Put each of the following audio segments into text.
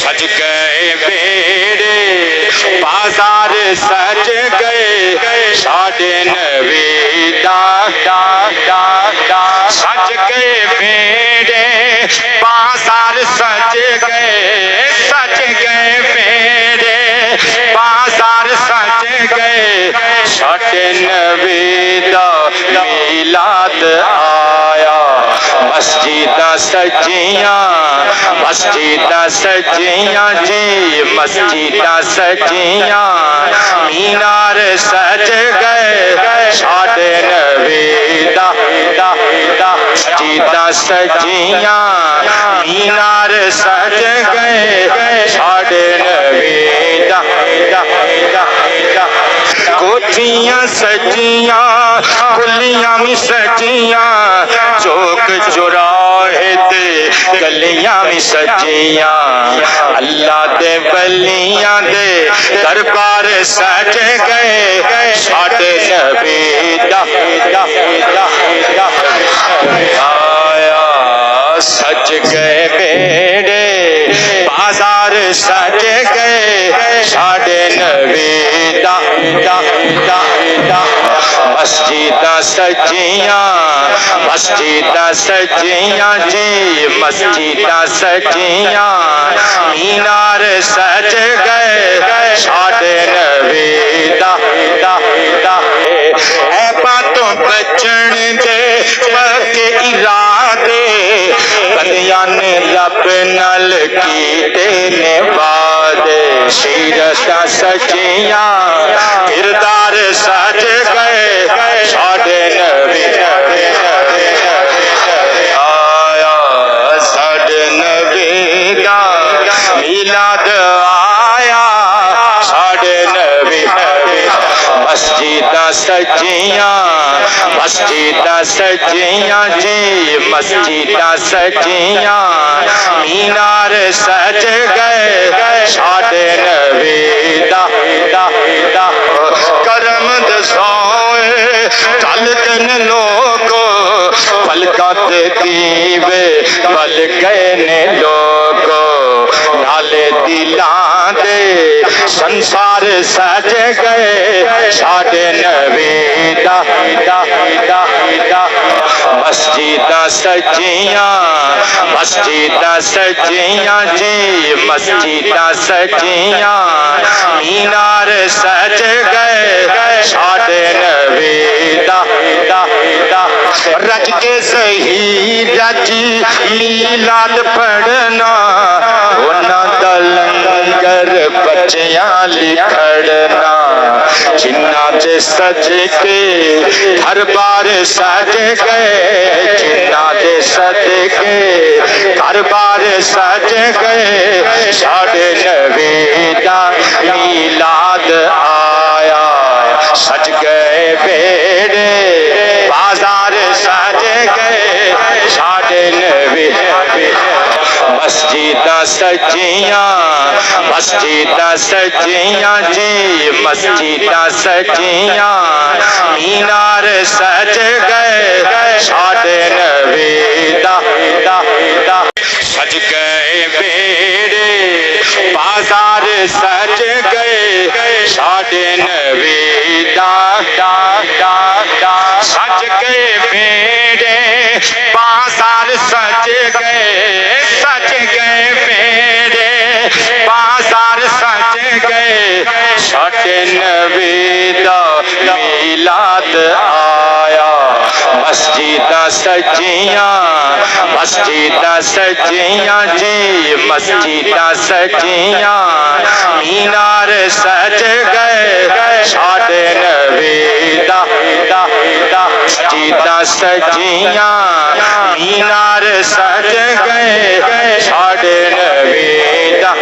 سج گئے بیڑے بازار سج گئے ساڈے نبی دا سج گئے بیڑے بازار سج گئے بیڑے بازار سج گئے ساڈے نبی دا میلاد آیا مسجداں سجیاں جی مسجداں سجیاں مینار سج گئے ساڈے نبی دا مسجداں سجیاں مینار سج گئے ساڈے نبی دا کوٹھیاں سجیاں گلیاں بھی سجیاں چوک چوراہے تے گلیاں بھی سجیاں اللہ دے ولیاں دے دربار سج گئے ساڈے نبی دا آیا سج گئے بیڑے بازار سج گئے ساڈے نبی دا مسجداں سجیاں جی مسجداں سجیاں مینار سج گئے ساڈے نبی دا اے باتوں بچن دے پکے ارادے بندیاں نے رب نال کیتے نے وعدے سیرتاں سجیاں کردار سج گئے ساڈے نبی آیا ساڈے نبی دا میلاد آیا ساڈے نبی مسجداں سجیاں جی مسجداں سجیاں مینار سج گئے ساڈے نبی دا کرم دسوئے چل دن لوگ پلکاں تے دیوے بل گئے نے لوگ نالے دلاں دے سنسار سج گئے ساڈے نبی دا مسجداں سجیاں جی مسجداں سجیاں مینار سج گئے ساڈے نبی دا رج کے صحیح رج میلاد پڑھنا انہاں دا لنگر بچیاں لکھڑنا جنہاں دے سج کے ہر بار سج گئے جنہاں دے سج کے ہر بار سج گئے ساڈے نبی دا میلاد آیا سج گئے بیڑے بازار سج گئے ساڈے نبی مسجداں سجیاں جی مسجداں سجیاں مینار سج گئے ساڈے نبی دا سج گئے بیڑے بازار سج گئے ساڈے نبی دا سج گئے بیڑے بازار سج گئے بیڑے بازار سج گئے ساڈے نبی دا میلاد آیا مسجداں سجیاں جی مسجداں سجیاں مینار سج گئے ساڈے نبی دا مسجداں سجیاں مینار سج گئے ساڈے نبی دا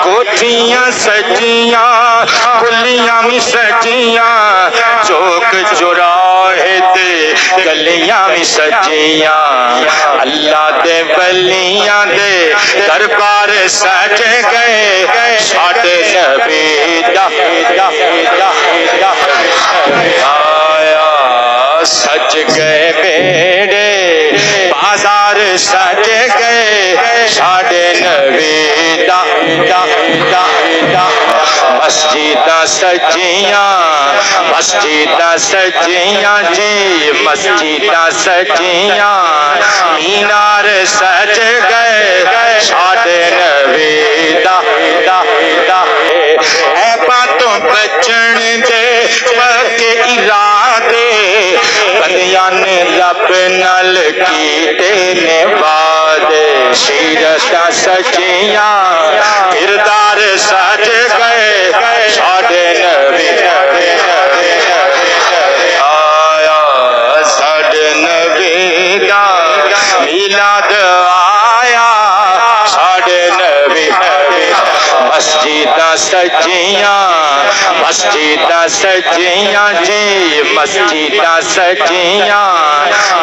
کوٹھیاں سجیاں گلیاں بھی سجیاں چوک چوراہے تے گلیاں بھی سجیاں اللہ دے ولیاں دے دربار سج گئے ساڈے نبی دا آیا سج گئے بیڑے بازار سج گئے ساڈے سجیاں مسجداں سجیاں جی مسجداں سجیاں مینار سج گئے ساڈے نبی دا اے باتوں بچن دے پکے ارادے بندیاں نے رب نال کیتے نے وعدے سیرتاں سجیاں کردار سج گئے ساڈے نبی آیا ساڈے نبی دا میلاد آیا ساڈے نبی مسجداں سجیاں مسجداں سجیاں جی مسجداں سجیاں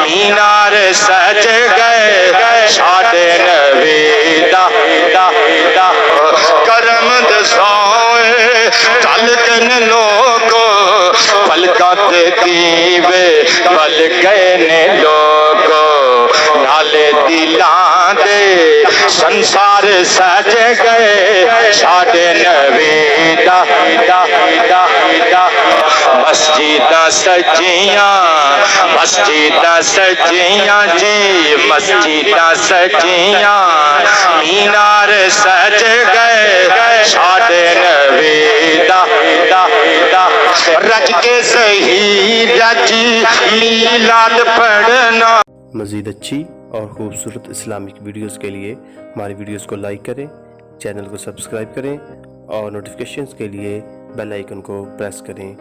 مینار سج گئے ساڈے نبی دا کرم دسوئے چل کن لوگو پلکاں تے دیوے بل گئے نے لوگو نالے دلاں دے سنسار سج گئے ساڈے نبی دا مسجداں سجیاں مسجداں سجیاں جی مسجداں سجیاں مینار سج گئے ساڈے نبی دا رج کے صحیح رج میلاد پڑھنا۔ مزید اچھی اور خوبصورت اسلامک ویڈیوز کے لیے ہماری ویڈیوز کو لائک کریں، چینل کو سبسکرائب کریں اور نوٹیفیکیشنز کے لیے بیل آئیکن کو پریس کریں۔